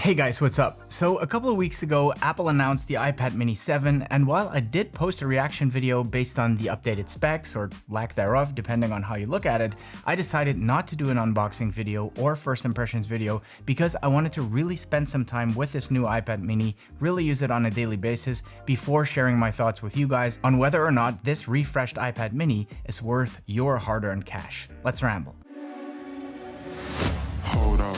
Hey guys, what's up? So a couple of weeks ago, Apple announced the iPad mini 7, and while I did post a reaction video based on the updated specs, or lack thereof, depending on how you look at it, I decided not to do an unboxing video or first impressions video because I wanted to really spend some time with this new iPad mini, really use it on a daily basis before sharing my thoughts with you guys on whether or not this refreshed iPad mini is worth your hard-earned cash. Let's ramble. Hold up,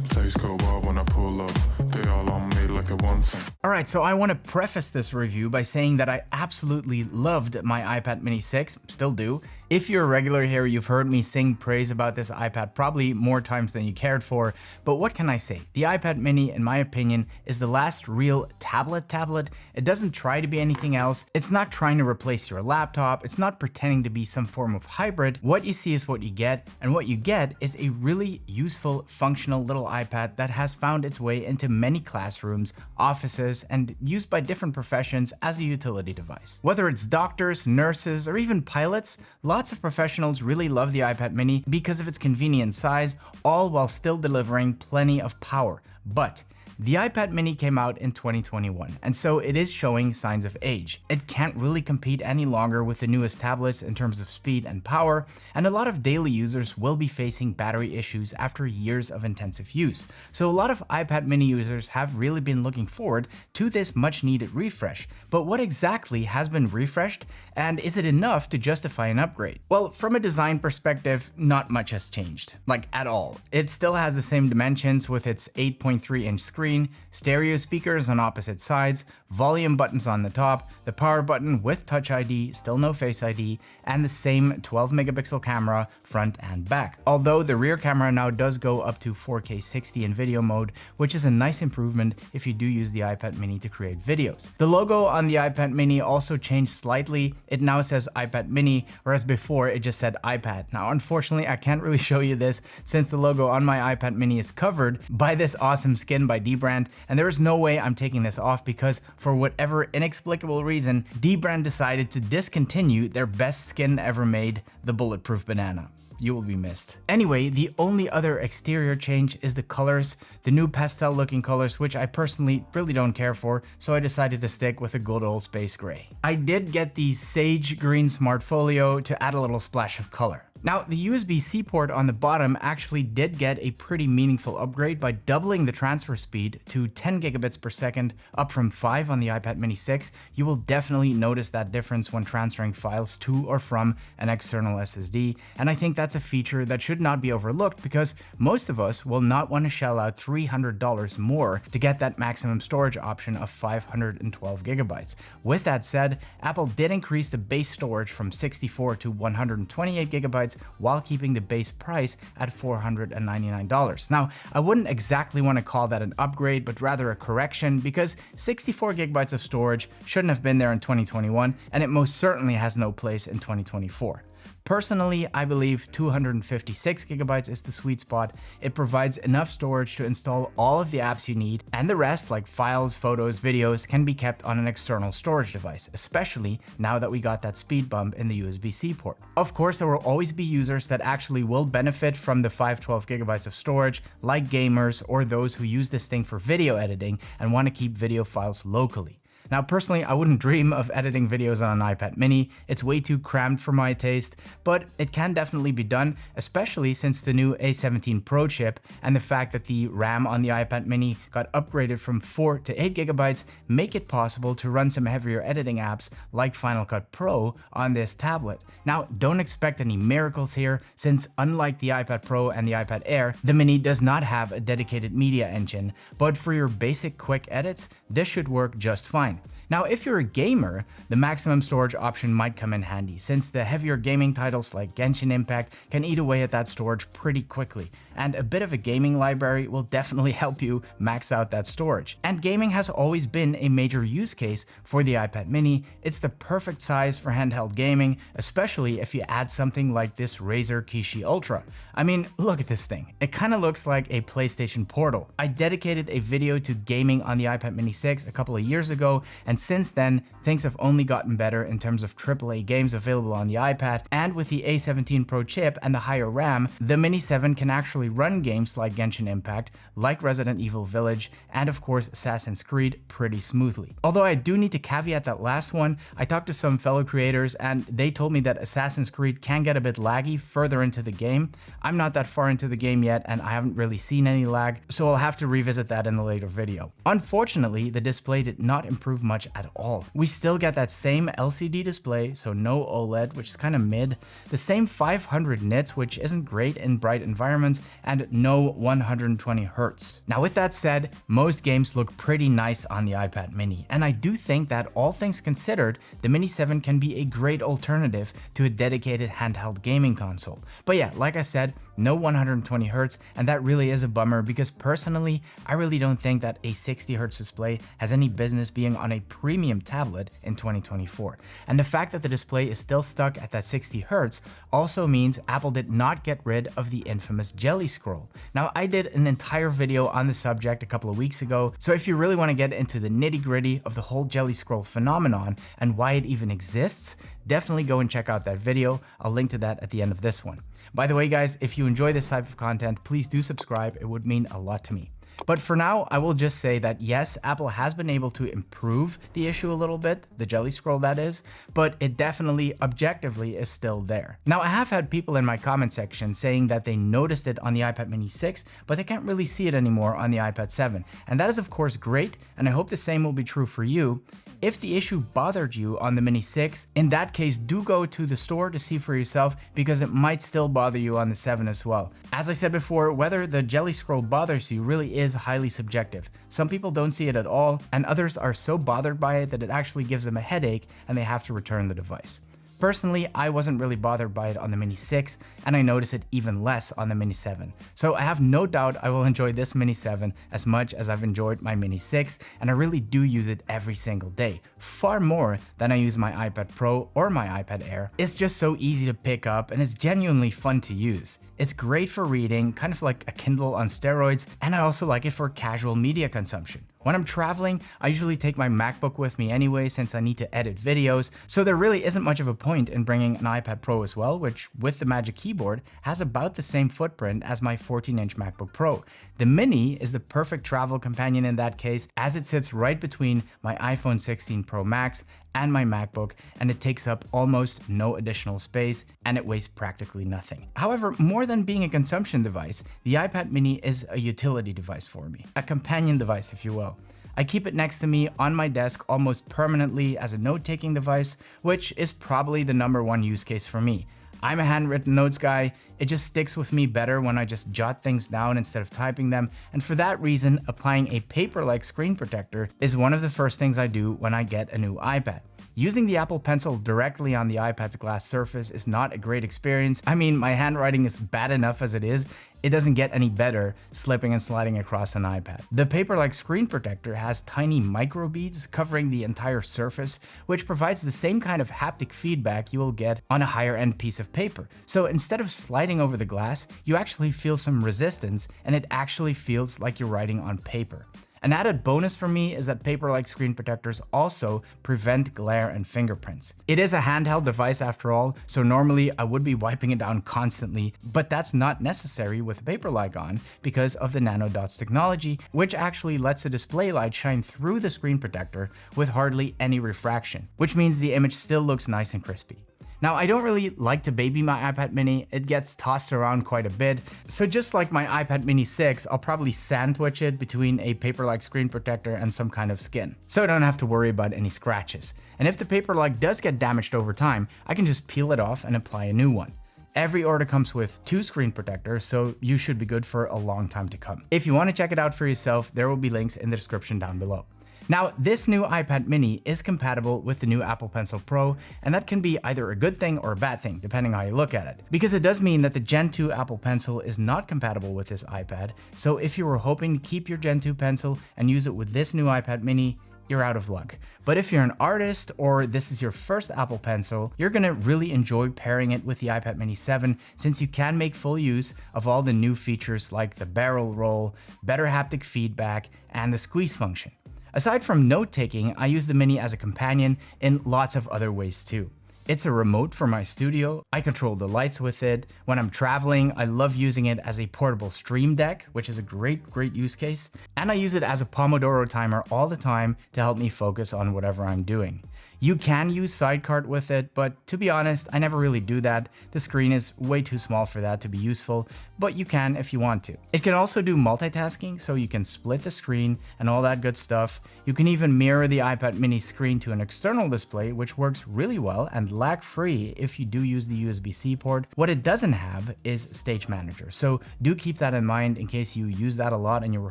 place go wild when I pull up. They all on me like it wants them. Alright, so I want to preface this review by saying that I absolutely loved my iPad mini 6, still do. If you're a regular here, you've heard me sing praise about this iPad probably more times than you cared for, but what can I say? The iPad mini, in my opinion, is the last real tablet. It doesn't try to be anything else. It's not trying to replace your laptop. It's not pretending to be some form of hybrid. What you see is what you get, and what you get is a really useful, functional little iPad that has found its way into many classrooms, offices, and used by different professions as a utility device. Whether it's doctors, nurses, or even pilots, lots of professionals really love the iPad mini because of its convenient size, all while still delivering plenty of power. But the iPad mini came out in 2021, and so it is showing signs of age. It can't really compete any longer with the newest tablets in terms of speed and power, and a lot of daily users will be facing battery issues after years of intensive use. So a lot of iPad mini users have really been looking forward to this much needed refresh. But what exactly has been refreshed, and is it enough to justify an upgrade? Well, from a design perspective, not much has changed, like at all. It still has the same dimensions with its 8.3-inch screen, stereo speakers on opposite sides, volume buttons on the top, the power button with Touch ID, still no Face ID, and the same 12-megapixel camera front and back. Although the rear camera now does go up to 4K 60 in video mode, which is a nice improvement if you do use the iPad mini to create videos. The logo on the iPad mini also changed slightly. It now says iPad mini, whereas before it just said iPad. Now, unfortunately, I can't really show you this since the logo on my iPad mini is covered by this awesome skin by Dbrand, and there is no way I'm taking this off because for whatever inexplicable reason, Dbrand decided to discontinue their best skin ever made, the bulletproof banana. You will be missed. Anyway, the only other exterior change is the colors, the new pastel looking colors, which I personally really don't care for, so I decided to stick with a good old space gray. I did get the sage green smart folio to add a little splash of color. Now, the USB-C port on the bottom actually did get a pretty meaningful upgrade by doubling the transfer speed to 10 gigabits per second, up from 5 on the iPad mini 6. You will definitely notice that difference when transferring files to or from an external SSD, and I think that's a feature that should not be overlooked because most of us will not want to shell out $300 more to get that maximum storage option of 512 gigabytes. With that said, Apple did increase the base storage from 64 to 128 gigabytes while keeping the base price at $499. Now, I wouldn't exactly want to call that an upgrade, but rather a correction because 64 gigabytes of storage shouldn't have been there in 2021, and it most certainly has no place in 2024. Personally, I believe 256 gigabytes is the sweet spot. It provides enough storage to install all of the apps you need, and the rest, like files, photos, videos, can be kept on an external storage device, especially now that we got that speed bump in the USB-C port. Of course, there will always be users that actually will benefit from the 512 gigabytes of storage, like gamers or those who use this thing for video editing and want to keep video files locally. Now, personally, I wouldn't dream of editing videos on an iPad mini. It's way too cramped for my taste, but it can definitely be done, especially since the new A17 Pro chip and the fact that the RAM on the iPad mini got upgraded from 4 to 8 gigabytes make it possible to run some heavier editing apps like Final Cut Pro on this tablet. Now, don't expect any miracles here, since unlike the iPad Pro and the iPad Air, the mini does not have a dedicated media engine, but for your basic quick edits, this should work just fine. Now, if you're a gamer, the maximum storage option might come in handy, since the heavier gaming titles like Genshin Impact can eat away at that storage pretty quickly, and a bit of a gaming library will definitely help you max out that storage. And gaming has always been a major use case for the iPad mini. It's the perfect size for handheld gaming, especially if you add something like this Razer Kishi Ultra. I mean, look at this thing. It kind of looks like a PlayStation Portal. I dedicated a video to gaming on the iPad mini 6 a couple of years ago, and since then, things have only gotten better in terms of AAA games available on the iPad, and with the A17 Pro chip and the higher RAM, the Mini 7 can actually run games like Genshin Impact, like Resident Evil Village, and of course Assassin's Creed pretty smoothly. Although I do need to caveat that last one, I talked to some fellow creators and they told me that Assassin's Creed can get a bit laggy further into the game. I'm not that far into the game yet and I haven't really seen any lag, so I'll have to revisit that in a later video. Unfortunately, the display did not improve much at all. We still get that same LCD display, so no OLED, which is kind of mid, the same 500 nits, which isn't great in bright environments, and no 120 Hz. Now with that said, most games look pretty nice on the iPad mini, and I do think that all things considered, the Mini 7 can be a great alternative to a dedicated handheld gaming console. But yeah, like I said, no 120 Hz, and that really is a bummer because personally, I really don't think that a 60 Hz display has any business being on a premium tablet in 2024. And the fact that the display is still stuck at that 60 Hz also means Apple did not get rid of the infamous jelly scroll. Now, I did an entire video on the subject a couple of weeks ago, so if you really want to get into the nitty-gritty of the whole jelly scroll phenomenon and why it even exists, definitely go and check out that video. I'll link to that at the end of this one. By the way, guys, if you enjoy this type of content, please do subscribe. It would mean a lot to me. But for now, I will just say that yes, Apple has been able to improve the issue a little bit, the jelly scroll that is, but it definitely objectively is still there. Now, I have had people in my comment section saying that they noticed it on the iPad mini 6, but they can't really see it anymore on the iPad 7. And that is of course great, and I hope the same will be true for you. If the issue bothered you on the Mini 6, in that case, do go to the store to see for yourself because it might still bother you on the 7 as well. As I said before, whether the jelly scroll bothers you really is highly subjective. Some people don't see it at all, and others are so bothered by it that it actually gives them a headache and they have to return the device. Personally, I wasn't really bothered by it on the Mini 6, and I noticed it even less on the Mini 7. So I have no doubt I will enjoy this Mini 7 as much as I've enjoyed my Mini 6, and I really do use it every single day, far more than I use my iPad Pro or my iPad Air. It's just so easy to pick up, and it's genuinely fun to use. It's great for reading, kind of like a Kindle on steroids, and I also like it for casual media consumption. When I'm traveling, I usually take my MacBook with me anyway since I need to edit videos, so there really isn't much of a point in bringing an iPad Pro as well, which with the Magic Keyboard has about the same footprint as my 14-inch MacBook Pro. The Mini is the perfect travel companion in that case, as it sits right between my iPhone 16 Pro Max and my MacBook, and it takes up almost no additional space and it weighs practically nothing. However, more than being a consumption device, the iPad mini is a utility device for me, a companion device if you will. I keep it next to me on my desk almost permanently as a note-taking device, which is probably the #1 use case for me. I'm a handwritten notes guy. It just sticks with me better when I just jot things down instead of typing them, and for that reason, applying a paper-like screen protector is one of the first things I do when I get a new iPad. Using the Apple Pencil directly on the iPad's glass surface is not a great experience. I mean, my handwriting is bad enough as it is. It doesn't get any better slipping and sliding across an iPad. The paper-like screen protector has tiny micro beads covering the entire surface, which provides the same kind of haptic feedback you will get on a higher-end piece of paper. So instead of sliding over the glass, you actually feel some resistance, and it actually feels like you're writing on paper. An added bonus for me is that paper-like screen protectors also prevent glare and fingerprints. It is a handheld device after all, so normally I would be wiping it down constantly, but that's not necessary with paper-like on because of the nanodots technology, which actually lets the display light shine through the screen protector with hardly any refraction, which means the image still looks nice and crispy. Now, I don't really like to baby my iPad mini, it gets tossed around quite a bit, so just like my iPad mini 6, I'll probably sandwich it between a paper-like screen protector and some kind of skin, so I don't have to worry about any scratches. And if the paper-like does get damaged over time, I can just peel it off and apply a new one. Every order comes with 2 screen protectors, so you should be good for a long time to come. If you want to check it out for yourself, there will be links in the description down below. Now, this new iPad mini is compatible with the new Apple Pencil Pro, and that can be either a good thing or a bad thing, depending how you look at it. Because it does mean that the Gen 2 Apple Pencil is not compatible with this iPad, so if you were hoping to keep your Gen 2 Pencil and use it with this new iPad mini, you're out of luck. But if you're an artist or this is your first Apple Pencil, you're gonna really enjoy pairing it with the iPad mini 7 since you can make full use of all the new features like the barrel roll, better haptic feedback, and the squeeze function. Aside from note-taking, I use the Mini as a companion in lots of other ways too. It's a remote for my studio. I control the lights with it. When I'm traveling, I love using it as a portable stream deck, which is a great use case. And I use it as a Pomodoro timer all the time to help me focus on whatever I'm doing. You can use Sidecart with it, but to be honest, I never really do that. The screen is way too small for that to be useful, but you can if you want to. It can also do multitasking, so you can split the screen and all that good stuff. You can even mirror the iPad mini screen to an external display, which works really well and lag-free if you do use the USB-C port. What it doesn't have is Stage Manager, so do keep that in mind in case you use that a lot and you were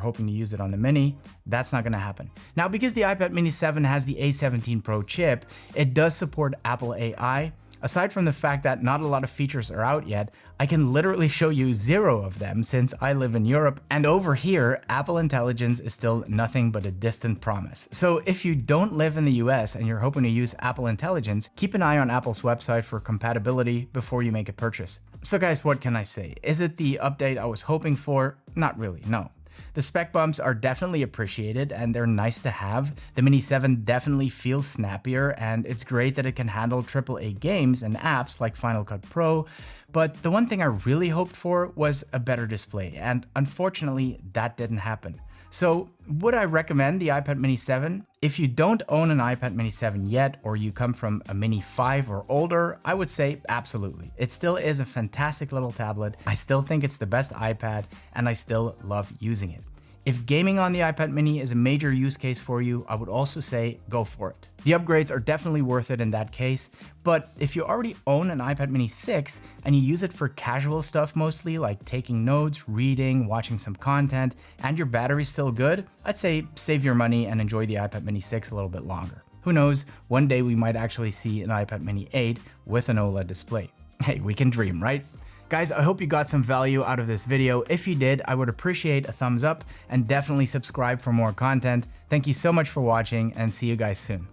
hoping to use it on the Mini. That's not going to happen. Now, because the iPad mini 7 has the A17 Pro chip, it does support Apple AI. Aside from the fact that not a lot of features are out yet, I can literally show you 0 of them since I live in Europe, and over here, Apple Intelligence is still nothing but a distant promise. So if you don't live in the US and you're hoping to use Apple Intelligence, keep an eye on Apple's website for compatibility before you make a purchase. So guys, what can I say? Is it the update I was hoping for? Not really, no. The spec bumps are definitely appreciated and they're nice to have. The Mini 7 definitely feels snappier, and it's great that it can handle AAA games and apps like Final Cut Pro. But the one thing I really hoped for was a better display, and unfortunately that didn't happen. So would I recommend the iPad mini 7? If you don't own an iPad mini 7 yet, or you come from a mini 5 or older, I would say absolutely. It still is a fantastic little tablet. I still think it's the best iPad, and I still love using it. If gaming on the iPad mini is a major use case for you, I would also say go for it. The upgrades are definitely worth it in that case, but if you already own an iPad mini 6 and you use it for casual stuff mostly, like taking notes, reading, watching some content, and your battery's still good, I'd say save your money and enjoy the iPad mini 6 a little bit longer. Who knows, one day we might actually see an iPad mini 8 with an OLED display. Hey, we can dream, right? Guys, I hope you got some value out of this video. If you did, I would appreciate a thumbs up and definitely subscribe for more content. Thank you so much for watching, and see you guys soon.